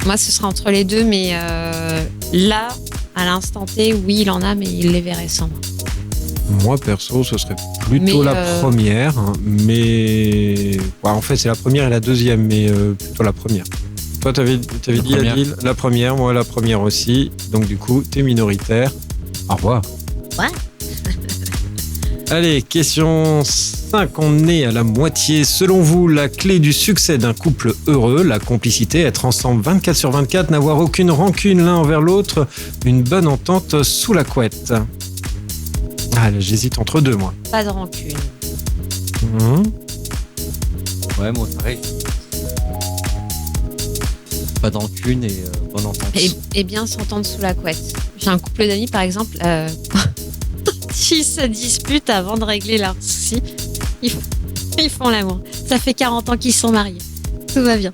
Moi, ce sera entre les deux, mais là, à l'instant T, oui, il en a, mais il les verrait sans moi. Moi, perso, ce serait plutôt Mais, la première, hein, mais... Ouais, en fait, c'est la première et la deuxième, mais plutôt la première. Toi, t'avais dit, première. Adil, la première, moi, la première aussi. Donc, du coup, t'es minoritaire. Au revoir. Ouais. Allez, question 5, on est à la moitié. Selon vous, la clé du succès d'un couple heureux, la complicité, être ensemble 24 sur 24, n'avoir aucune rancune l'un envers l'autre, une bonne entente sous la couette. Ah, là, j'hésite entre deux, moi. Pas de rancune. Ouais, moi, pareil. Pas de rancune et bonne entente. Et bien s'entendre sous la couette. J'ai un couple d'amis, par exemple, s'ils se disputent avant de régler leurs soucis, ils font l'amour. Ça fait 40 ans qu'ils sont mariés. Tout va bien.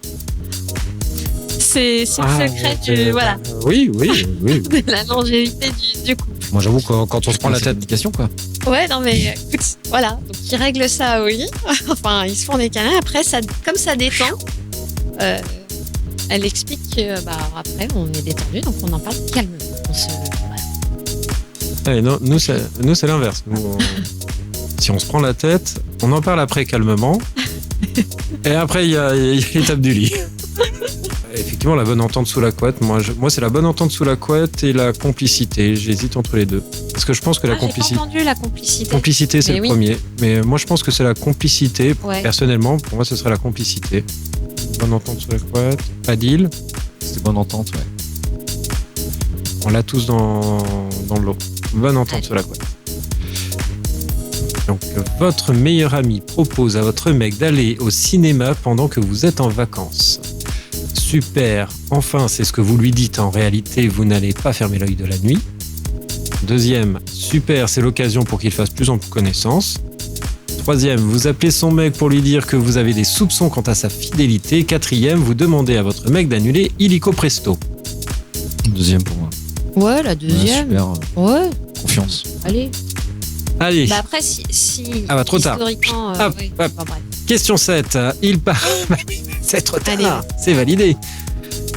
C'est le secret voilà, Oui. de la longévité du couple. Moi, j'avoue que quand on se prend la tête... Indication, quoi. Ouais, non mais écoute, voilà. Donc ils règlent ça au lit. Enfin, ils se font des câlins. Après, comme ça détend, elle explique que après, on est détendu, donc on en parle calmement. Voilà. Allez, non, nous, c'est l'inverse. Si on se prend la tête, on en parle après calmement. Et après, il y a l'étape du lit. Effectivement, la bonne entente sous la couette. Moi, c'est la bonne entente sous la couette et la complicité. J'hésite entre les deux. Parce que je pense que la J'ai pas complicité... entendu la complicité. Complicité, c'est Mais le oui. premier. Mais moi, je pense que c'est la complicité. Ouais. Personnellement, pour moi, ce serait la complicité. Bonne entente sous la couette. Adil, C'était bonne entente, ouais. on l'a tous dans le lot. Bonne entente Allez. sous la couette. Donc, votre meilleur ami propose à votre mec d'aller au cinéma pendant que vous êtes en vacances. Super. Enfin, c'est ce que vous lui dites. En réalité, vous n'allez pas fermer l'œil de la nuit. Deuxième, super, c'est l'occasion pour qu'il fasse plus en plus connaissance. Troisième, vous appelez son mec pour lui dire que vous avez des soupçons quant à sa fidélité. Quatrième, vous demandez à votre mec d'annuler illico presto. Deuxième pour moi. Ouais, la Ouais, deuxième. super. Ouais, Confiance. allez. Allez, Bah après, si Ah bah, trop tard. historiquement, Hop, oui. hop. Bon, bref. question 7. Il part... c'est trop tard, Allez. c'est validé.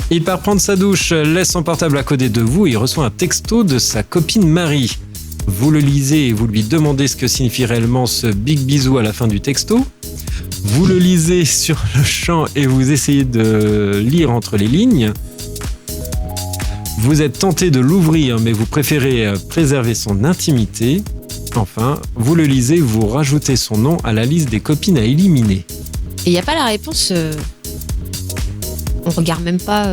Il part prendre sa douche, laisse son portable à côté de vous et il reçoit un texto de sa copine Marie. Vous le lisez et vous lui demandez ce que signifie réellement ce big bisou à la fin du texto. Vous le lisez sur le champ et vous essayez de lire entre les lignes. Vous êtes tenté de l'ouvrir mais vous préférez préserver son intimité. Enfin, vous le lisez, vous rajoutez son nom à la liste des copines à éliminer. Et il n'y a pas la réponse. On regarde même pas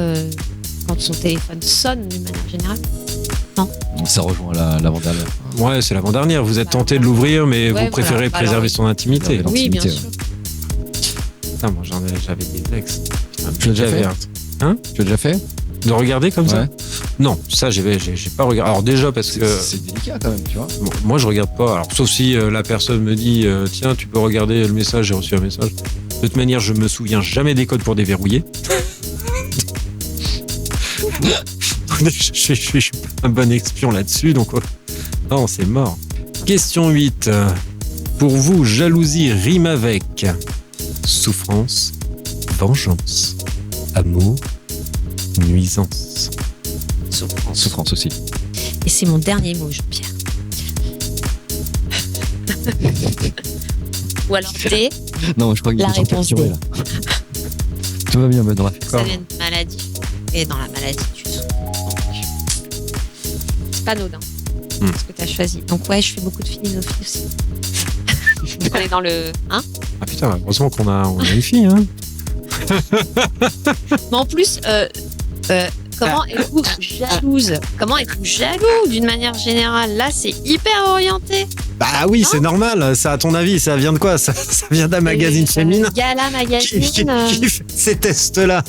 quand son téléphone sonne d'une manière générale. Ça rejoint l'avant-dernière. Ouais, c'est l'avant-dernière. Vous êtes tenté de l'ouvrir, mais Ouais, vous préférez voilà. préserver son intimité. Alors, Oui, bien L'intimité, sûr. Putain, moi j'avais des ex. Putain, Tu l'as déjà j'avais fait un- Tu l'as déjà fait? De regarder comme ça Ouais. Non, ça j'ai pas regardé. Alors déjà parce que C'est délicat quand même, tu vois. bon, moi je regarde pas. Alors sauf si la personne me dit tiens tu peux regarder le message, j'ai reçu un message. De toute manière je me souviens jamais des codes pour déverrouiller. je suis pas un bon espion là-dessus donc non c'est mort. Question 8. Pour vous jalousie rime avec souffrance, vengeance, amour, nuisance. Souffrance aussi. Et c'est mon dernier mot, Jean-Pierre. Ou alors D, Non, je crois qu'il La est en réponse capturé, D. là. Tout va bien, Benoît. ça vient de maladie. Et dans la maladie, tu souffres. Donc, c'est pas anodin ce que tu as choisi. Donc ouais, je fais beaucoup de philosophie aussi. On est dans le... Hein? Ah putain, heureusement qu'on a une fille, hein. Mais en plus, comment êtes-vous jalouse? Comment êtes-vous jaloux d'une manière générale? Là, c'est hyper orienté. Bah oui, c'est normal. Ça, à ton avis, ça vient de quoi ça vient d'un magazine féminin Gala qui Magazine. fait ces tests-là.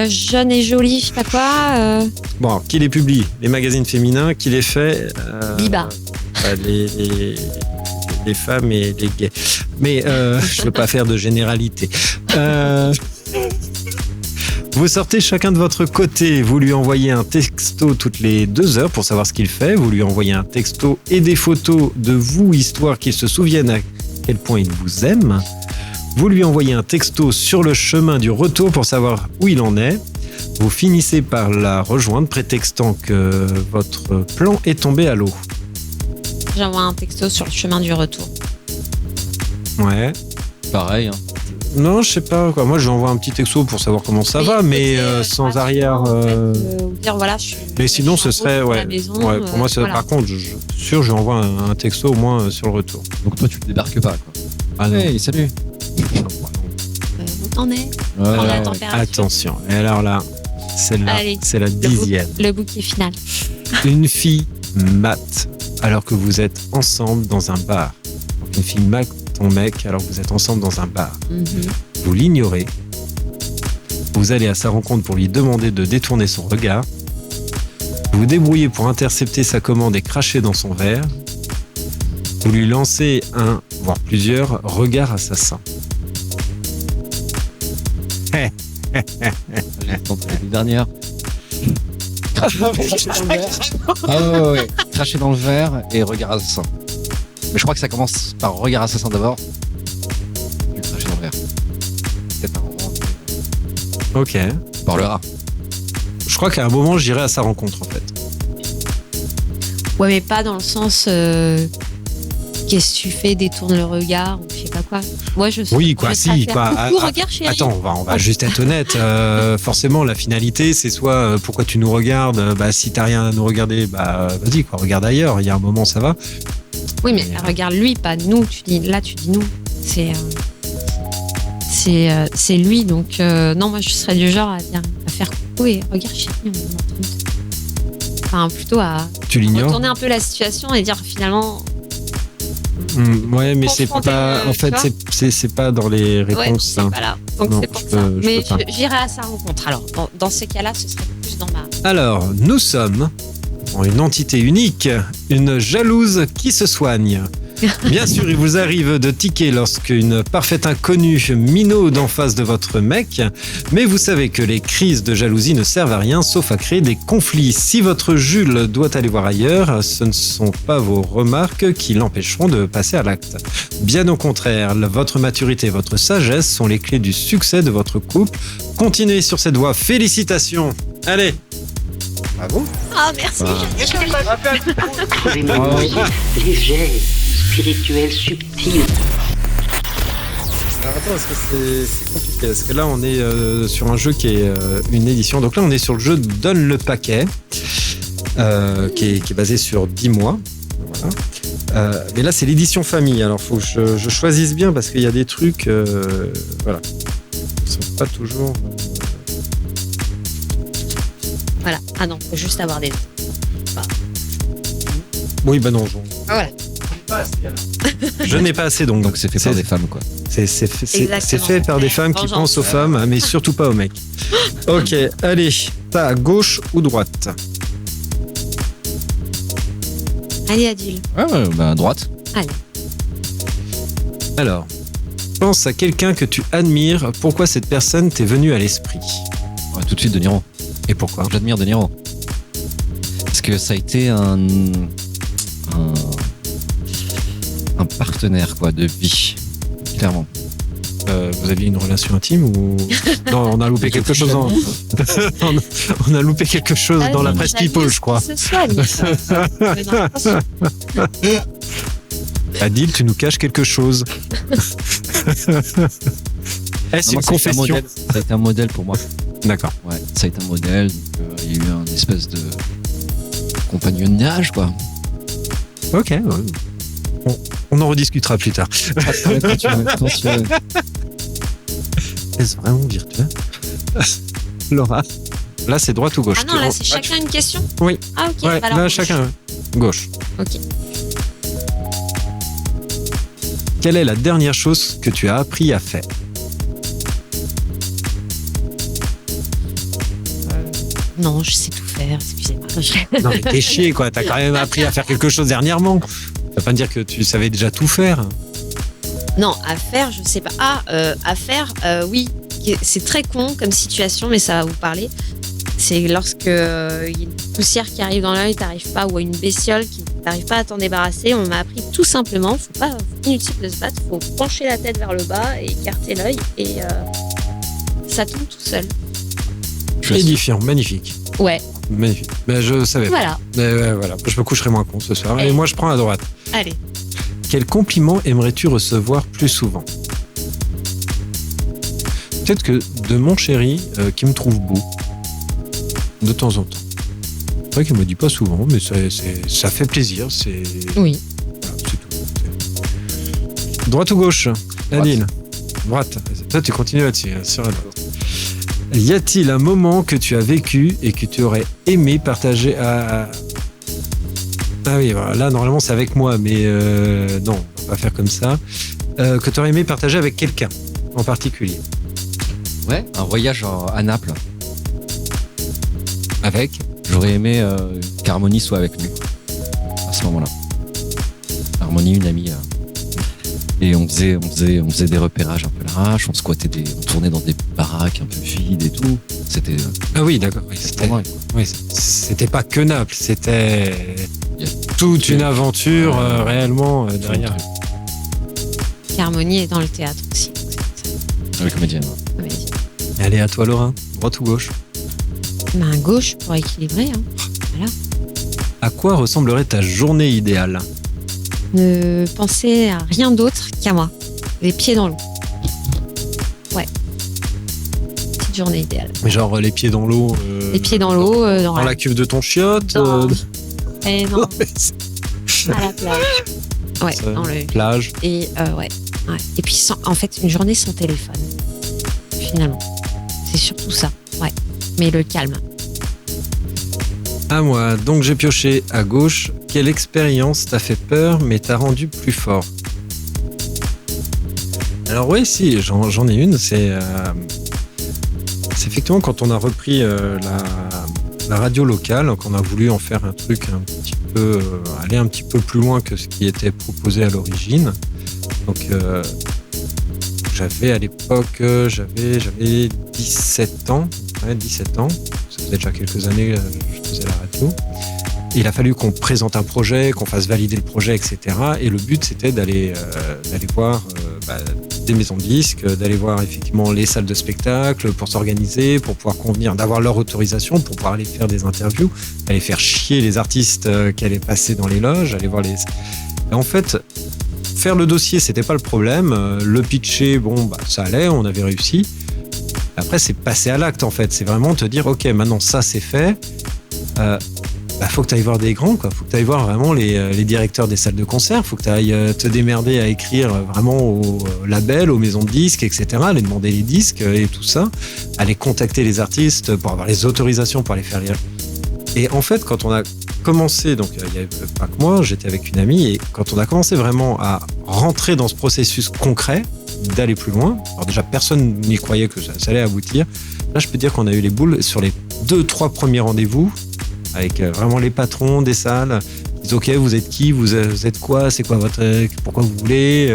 Jeune et jolie, je sais pas quoi. Bon, alors, qui les publie? Les magazines féminins, qui les fait Biba. Les femmes et les gays. Mais je veux pas faire de généralité. Vous sortez chacun de votre côté, vous lui envoyez un texto toutes les 2 heures pour savoir ce qu'il fait, vous lui envoyez un texto et des photos de vous, histoire qu'il se souvienne à quel point il vous aime. Vous lui envoyez un texto sur le chemin du retour pour savoir où il en est. Vous finissez par la rejoindre, prétextant que votre plan est tombé à l'eau. J'envoie un texto sur le chemin du retour. Ouais. Pareil. Hein. Non, je sais pas quoi. Moi, je lui envoie un petit texto pour savoir comment ça va, mais sans arrière. Dire voilà, je suis. Mais sinon, ce serait à la ouais. maison, Ouais, pour moi, voilà. par contre, sûr, je lui envoie un texto au moins sur le retour. Donc toi, tu ne débarques pas, quoi. Ah non. Hey, salut. Où t'en es? Prends la température. Attention. Et alors là, celle-là, Allez. c'est la 10e. Le bouquet final. Une fille mate alors que vous êtes ensemble dans un bar. Donc, une fille mate ton mec alors que vous êtes ensemble dans un bar. Vous l'ignorez. Vous allez à sa rencontre pour lui demander de détourner son regard. Vous vous débrouillez pour intercepter sa commande et cracher dans son verre. Vous lui lancez un, voire plusieurs, regards assassins. J'ai tenté les dernières. Ouais. Cracher dans le verre et regard assassin. Mais je crois que ça commence par regard assassin d'abord. Puis cracher dans le verre. Peut-être un moment. Ok. On parlera. Je crois qu'à un moment, j'irai à sa rencontre, en fait. Ouais, mais pas dans le sens. Qu'est-ce que tu fais? Détourne le regard ou je sais pas quoi. Moi, je. Oui, quoi, je si, préfère. quoi. Coucou, regarde, chérie. Attends, on va juste être honnête. Forcément, la finalité, c'est soit pourquoi tu nous regardes. Bah, si t'as rien à nous regarder, bah vas-y, quoi, regarde ailleurs. Il y a un moment, ça va. Oui, mais regarde lui, pas nous. Tu dis nous. C'est lui. Donc non, moi, je serais du genre à faire coucou et regarde, chérie, on est en train de- Enfin, plutôt à Tu l'ignores. retourner un peu la situation et dire finalement. Ouais, mais c'est Confronter, pas. En tu fait, vois. c'est pas dans les Ouais, réponses. c'est hein. pas là. Donc Non, c'est pour je ça. peux- je Mais peux pas. j'irai à sa rencontre. Alors, dans ces cas-là, ce serait plus dans ma. Alors, nous sommes en une entité unique, une jalouse qui se soigne. Bien sûr, il vous arrive de tiquer lorsqu'une parfaite inconnue minaude en face de votre mec, mais vous savez que les crises de jalousie ne servent à rien sauf à créer des conflits. Si votre Jules doit aller voir ailleurs, ce ne sont pas vos remarques qui l'empêcheront de passer à l'acte. Bien au contraire, votre maturité et votre sagesse sont les clés du succès de votre couple. Continuez sur cette voie. Félicitations. Allez. Bravo. Ah, merci. Trouvez-moi une musique légère, spirituelle, subtile. Alors attends, parce que c'est compliqué. Parce que là, on est sur un jeu qui est une édition. Donc là, on est sur le jeu Donne le paquet, qui est basé sur 10 mois. Voilà. Mais là, c'est l'édition famille. Alors, faut que je choisisse bien parce qu'il y a des trucs, voilà, qui sont pas toujours. Voilà. Ah non, faut juste avoir des. Oui, bah non. Ah, voilà. Je n'ai pas assez, donc Donc c'est fait par des femmes, quoi. c'est fait par des femmes qui Vengeance. pensent aux femmes, mais surtout pas aux mecs. Ok, allez, t'as à gauche ou droite? Allez, Adil. Ouais, bah, droite. Alors, pense à quelqu'un que tu admires. Pourquoi cette personne t'est venue à l'esprit? Ouais, tout de suite De Niro. Et pourquoi? J'admire De Niro. Parce que ça a été un partenaire, quoi, de vie. Clairement. Vous aviez une relation intime ou non? On a loupé quelque chose. On a loupé quelque chose dans la presse people, je crois. Ce soir, mais non, attention. Adil, tu nous caches quelque chose. Est-ce une confession? Ça a été un modèle pour moi. D'accord. Ouais, ça a été un modèle. Donc, il y a eu un espèce de compagnonnage, quoi. Ok. Ouais. On en rediscutera plus tard. Quand tu veux. Est-ce vraiment virtuel? Laura? Là, c'est droite ou gauche? Ah non, là, c'est chacun une question? Oui. Ah, ok. Ouais, Alors, là, gauche. chacun. Gauche. Ok. Quelle est la dernière chose que tu as appris à faire? Non, je sais tout faire, excusez-moi. Non, mais t'es chier, quoi. T'as quand même appris à faire quelque chose dernièrement. Ça veut pas dire que tu savais déjà tout faire. Non, à faire, je sais pas. Ah, à faire, oui. C'est très con comme situation, mais ça va vous parler. C'est lorsque il y a une poussière qui arrive dans l'œil, t'arrives pas, ou une bestiole qui t'arrives pas à t'en débarrasser. On m'a appris tout simplement, inutile de se battre, faut pencher la tête vers le bas et écarter l'œil et ça tombe tout seul. Édifiant, magnifique. Ouais, Magnifique. Ben, je savais pas. voilà. Mais, voilà. Je me coucherai moins con ce soir. Et Et- moi, je prends à droite. Allez. Quel compliment aimerais-tu recevoir plus souvent? Peut-être que de mon chéri qui me trouve beau, de temps en temps. C'est vrai qu'il me le dit pas souvent, mais ça fait plaisir. C'est Oui. voilà, c'est tout. Droite ou gauche? Adil? Droite. Toi, tu continues là-dessus, sur la droite. Y a-t-il un moment que tu as vécu et que tu aurais aimé partager à... Ah oui, voilà. Là, normalement, c'est avec moi, mais non, on va pas faire comme ça. Que tu aurais aimé partager avec quelqu'un en particulier. Ouais, un voyage à Naples. Avec? J'aurais aimé qu'Harmonie soit avec nous à ce moment-là. Harmonie, une amie. Et on faisait des repérages un peu large, on tournait dans des baraques un peu vides et tout. C'était Ah oui, d'accord. Oui, c'était pas mal. oui, c'était pas que Naples, c'était Il y a toute une aventure Ouais. réellement derrière. Harmonie est dans le théâtre aussi. Avec comédienne. Comédie. Allez, à toi, Laura. Droite ou gauche? Main gauche pour équilibrer. Hein. À quoi ressemblerait ta journée idéale? Ne pensez à rien d'autre qu'à moi. Les pieds dans l'eau. Ouais. Petite journée idéale. Mais genre les pieds dans l'eau. Les pieds dans l'eau, dans Dans la cuve de ton chiotte. Dans- Eh non, C'est- à la plage. Ouais, Ça, dans le. plage. Et ouais. Et puis en fait, une journée sans téléphone. Finalement. C'est surtout ça. Ouais. Mais le calme. À moi, donc j'ai pioché à gauche. Quelle expérience t'a fait peur mais t'a rendu plus fort? Alors oui, si, j'en ai une. C'est effectivement quand on a repris la radio locale, qu'on a voulu en faire un truc un petit peu, aller un petit peu plus loin que ce qui était proposé à l'origine. Donc j'avais à l'époque, j'avais 17 ans. Ouais, 17 ans. Ça faisait déjà quelques années que je faisais la radio. Et il a fallu qu'on présente un projet, qu'on fasse valider le projet, etc. Et le but, c'était d'aller voir des maisons de disques, d'aller voir effectivement les salles de spectacle pour s'organiser, pour pouvoir convenir, d'avoir leur autorisation, pour pouvoir aller faire des interviews, aller faire chier les artistes qui allaient passer dans les loges, aller voir les... Et en fait, faire le dossier, c'était pas le problème. Le pitcher, ça allait, on avait réussi. Après, c'est passer à l'acte, en fait. C'est vraiment te dire, OK, maintenant, ça, c'est fait. faut que tu ailles voir des grands, quoi. Faut que tu ailles voir vraiment les directeurs des salles de concert. Faut que tu ailles te démerder à écrire vraiment aux labels, aux maisons de disques, etc. Aller demander les disques et tout ça. Aller contacter les artistes pour avoir les autorisations pour aller faire lire. Et en fait, quand on a commencé, donc il n'y avait pas que moi, j'étais avec une amie, et quand on a commencé vraiment à rentrer dans ce processus concret, d'aller plus loin, alors déjà personne n'y croyait que ça allait aboutir. Là, je peux dire qu'on a eu les boules sur les 2-3 premiers rendez-vous, avec vraiment les patrons des salles. Ils disent, ok, vous êtes qui, vous êtes quoi, c'est quoi votre, pourquoi vous voulez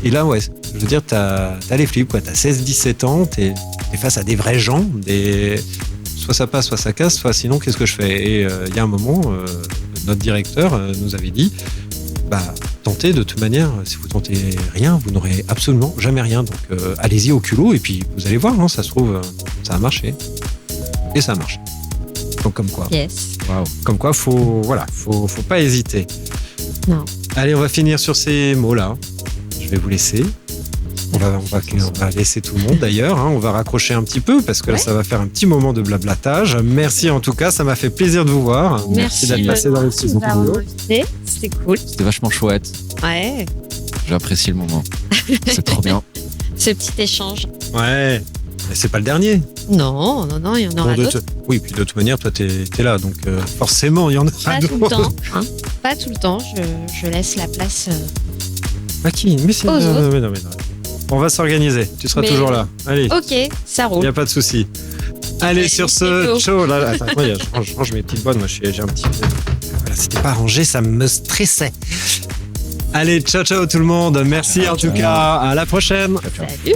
et là, ouais, je veux dire, t'as les flips, quoi. T'as 16-17 ans, t'es face à des vrais gens, soit ça passe, soit ça casse, soit sinon, qu'est-ce que je fais? Et il y a un moment, notre directeur nous avait dit, tentez de toute manière, si vous tentez rien, vous n'aurez absolument jamais rien. Donc allez-y au culot et puis vous allez voir, hein, ça se trouve, ça a marché. Et ça marche. Donc comme quoi. Yes. Wow. Comme quoi, faut pas hésiter. Non. Allez, on va finir sur ces mots-là. Je vais vous laisser. On va laisser tout le monde d'ailleurs. Hein. On va raccrocher un petit peu parce que là, ça va faire un petit moment de blablatage. Merci en tout cas, ça m'a fait plaisir de vous voir. Merci d'être passé dans le studio. C'était cool. C'était vachement chouette. Ouais. J'ai apprécié le moment. C'est trop bien. Ce petit échange. Ouais. Mais c'est pas le dernier. Non, il y en aura d'autres. Oui, puis de toute manière, toi, t'es là, donc forcément, il y en aura pas d'autres. Tout le temps, hein. Pas tout le temps. Je laisse la place. À qui? Mais c'est non. On va s'organiser. Tu seras toujours là. Allez. Ok, ça roule. Il n'y a pas de souci. Allez, sur ce, ciao. Là, attends, je range mes petites bonnes. Moi, j'ai un petit. Voilà, c'était pas rangé, ça me stressait. Allez, ciao tout le monde. Merci en tout cas. À la prochaine. Salut.